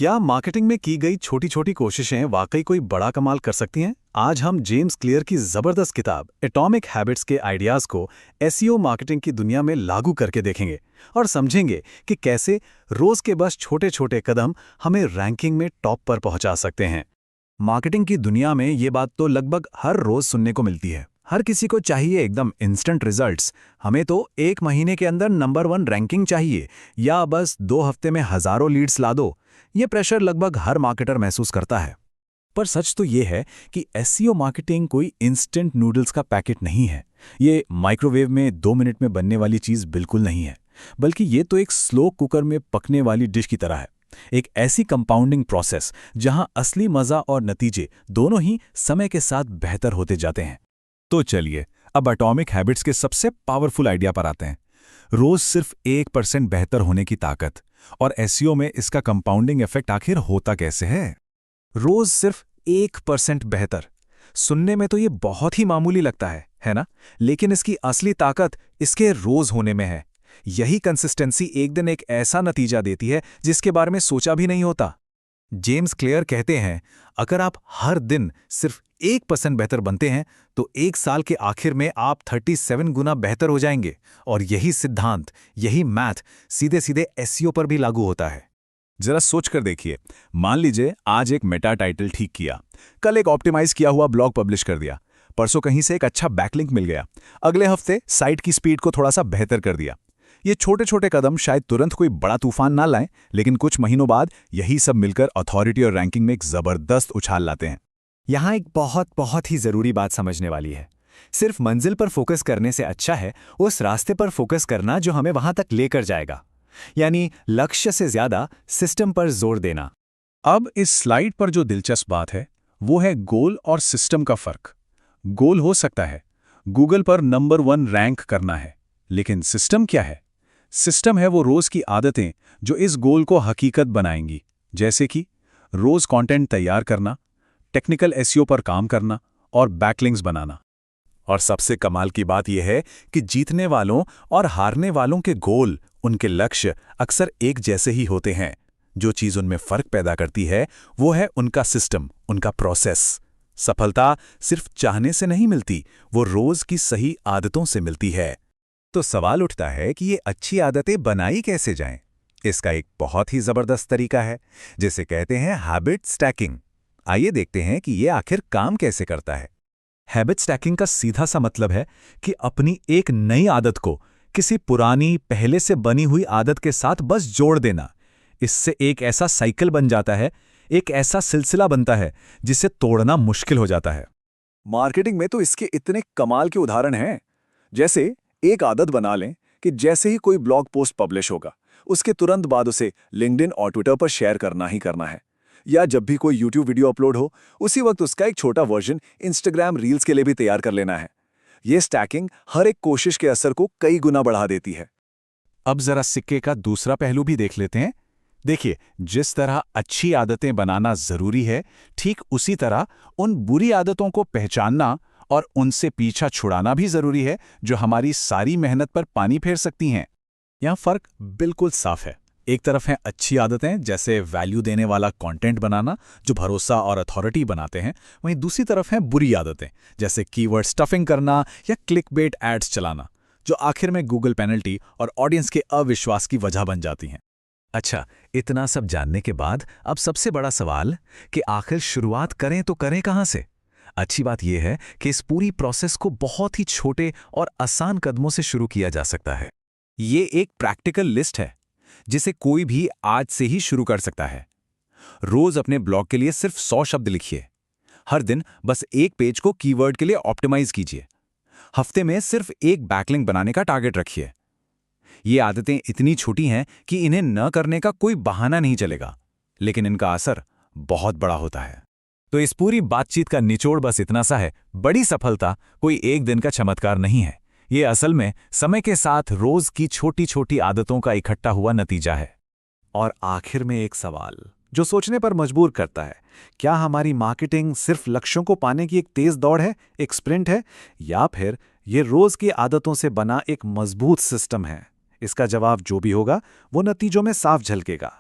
क्या मार्केटिंग में की गई छोटी छोटी कोशिशें वाकई कोई बड़ा कमाल कर सकती हैं? आज हम जेम्स क्लियर की जबरदस्त किताब एटॉमिक हैबिट्स के आइडियाज को एसईओ मार्केटिंग की दुनिया में लागू करके देखेंगे और समझेंगे कि कैसे रोज के बस छोटे छोटे कदम हमें रैंकिंग में टॉप पर पहुंचा सकते हैं। मार्केटिंग की दुनिया में ये बात तो लगभग हर रोज सुनने को मिलती है। हर किसी को चाहिए एकदम इंस्टेंट रिजल्ट्स। हमें तो 1 महीने के अंदर नंबर 1 रैंकिंग चाहिए या बस 2 हफ्ते में हजारों लीड्स ला दो। ये प्रेशर लगभग हर मार्केटर महसूस करता है। पर सच तो ये है कि एसईओ मार्केटिंग कोई इंस्टेंट नूडल्स का पैकेट नहीं है। ये माइक्रोवेव में 2 मिनट में बनने वाली चीज़ बिल्कुल नहीं है, बल्कि ये तो एक स्लो कुकर में पकने वाली डिश की तरह है। एक ऐसी कंपाउंडिंग प्रोसेस जहां असली मजा और नतीजे दोनों ही समय के साथ बेहतर होते जाते हैं। तो चलिए अब एटॉमिक हैबिट्स के सबसे पावरफुल आइडिया पर आते हैं। रोज सिर्फ 1% बेहतर होने की ताकत, और एसईओ में इसका कंपाउंडिंग इफेक्ट आखिर होता कैसे है? रोज सिर्फ 1% बेहतर सुनने में तो ये बहुत ही मामूली लगता है ना? लेकिन इसकी असली ताकत इसके रोज होने में है। यही कंसिस्टेंसी एक दिन एक ऐसा नतीजा देती है जिसके बारे में सोचा भी नहीं होता। जेम्स क्लियर कहते हैं, अगर आप हर दिन सिर्फ 1% बेहतर बनते हैं तो 1 साल के आखिर में आप 37 गुना बेहतर हो जाएंगे। और यही सिद्धांत, यही मैथ सीधे सीधे एसईओ पर भी लागू होता है। जरा सोच कर देखिए, मान लीजिए आज एक मेटा टाइटल ठीक किया, कल एक ऑप्टिमाइज किया हुआ ब्लॉग पब्लिश कर दिया, परसों कहीं से एक अच्छा बैकलिंक मिल गया, अगले हफ्ते साइट की स्पीड को थोड़ा सा बेहतर कर दिया। ये छोटे छोटे कदम शायद तुरंत कोई बड़ा तूफान ना लाएं, लेकिन कुछ महीनों बाद यही सब मिलकर अथॉरिटी और रैंकिंग में एक जबरदस्त उछाल लाते हैं। यहाँ एक बहुत ही जरूरी बात समझने वाली है। सिर्फ मंजिल पर फोकस करने से अच्छा है उस रास्ते पर फोकस करना जो हमें वहां तक लेकर जाएगा, यानी लक्ष्य से ज्यादा सिस्टम पर जोर देना। अब इस स्लाइड पर जो दिलचस्प बात है वो है गोल और सिस्टम का फर्क। गोल हो सकता है गूगल पर नंबर 1 रैंक करना है, लेकिन सिस्टम क्या है? सिस्टम है वो रोज की आदतें जो इस गोल को हकीकत बनाएंगी, जैसे कि रोज कंटेंट तैयार करना, टेक्निकल एसईओ पर काम करना और बैकलिंक्स बनाना। और सबसे कमाल की बात यह है कि जीतने वालों और हारने वालों के गोल, उनके लक्ष्य अक्सर एक जैसे ही होते हैं। जो चीज उनमें फर्क पैदा करती है वो है उनका सिस्टम, उनका प्रोसेस। सफलता सिर्फ चाहने से नहीं मिलती, वो रोज की सही आदतों से मिलती है। तो सवाल उठता है कि ये अच्छी आदतें बनाई कैसे जाएं? इसका एक बहुत ही जबरदस्त तरीका है जिसे कहते हैं हैबिट स्टैकिंग। आइए देखते हैं कि ये आखिर काम कैसे करता है। हैबिट स्टैकिंग का सीधा सा मतलब है कि अपनी एक नई आदत को किसी पुरानी पहले से बनी हुई आदत के साथ बस जोड़ देना। इससे एक ऐसा साइकिल बन जाता है, एक ऐसा सिलसिला बनता है जिसे तोड़ना मुश्किल हो जाता है। मार्केटिंग में तो इसके इतने कमाल के उदाहरण हैं। जैसे एक आदत बना लें कि जैसे ही कोई ब्लॉग पोस्ट पब्लिश होगा उसके तुरंत बाद उसे लिंक्डइन और ट्विटर पर शेयर करना ही करना है, या जब भी कोई यूट्यूब वीडियो अपलोड हो उसी वक्त उसका एक छोटा वर्जन इंस्टाग्राम रील्स के लिए भी तैयार कर लेना है। ये स्टैकिंग हर एक कोशिश के असर को कई गुना बढ़ा देती है। अब जरा सिक्के का दूसरा पहलू भी देख लेते हैं। देखिए, जिस तरह अच्छी आदतें बनाना जरूरी है, ठीक उसी तरह उन बुरी आदतों को पहचानना और उनसे पीछा छुड़ाना भी जरूरी है जो हमारी सारी मेहनत पर पानी फेर सकती हैं। यहाँ फर्क बिल्कुल साफ है। एक तरफ हैं अच्छी आदतें जैसे वैल्यू देने वाला कंटेंट बनाना जो भरोसा और अथॉरिटी बनाते हैं, वहीं दूसरी तरफ हैं बुरी आदतें जैसे कीवर्ड स्टफिंग करना या क्लिकबेट एड्स चलाना, जो आखिर में गूगल पेनल्टी और ऑडियंस के अविश्वास की वजह बन जाती हैं। अच्छा, इतना सब जानने के बाद अब सबसे बड़ा सवाल कि आखिर शुरुआत करें तो करें कहां से? अच्छी बात यह है कि इस पूरी प्रोसेस को बहुत ही छोटे और आसान कदमों से शुरू किया जा सकता है। ये एक प्रैक्टिकल लिस्ट है जिसे कोई भी आज से ही शुरू कर सकता है। रोज अपने ब्लॉग के लिए सिर्फ 100 शब्द लिखिए। हर दिन बस एक पेज को कीवर्ड के लिए ऑप्टिमाइज कीजिए। हफ्ते में सिर्फ एक बैकलिंक बनाने का टारगेट रखिए। ये आदतें इतनी छोटी हैं कि इन्हें न करने का कोई बहाना नहीं चलेगा, लेकिन इनका असर बहुत बड़ा होता है। तो इस पूरी बातचीत का निचोड़ बस इतना सा है, बड़ी सफलता कोई एक दिन का चमत्कार नहीं है। ये असल में समय के साथ रोज की छोटी छोटी आदतों का इकट्ठा हुआ नतीजा है। और आखिर में एक सवाल जो सोचने पर मजबूर करता है, क्या हमारी मार्केटिंग सिर्फ लक्ष्यों को पाने की एक तेज दौड़ है, एक स्प्रिंट है, या फिर ये रोज की आदतों से बना एक मजबूत सिस्टम है? इसका जवाब जो भी होगा वो नतीजों में साफ झलकेगा।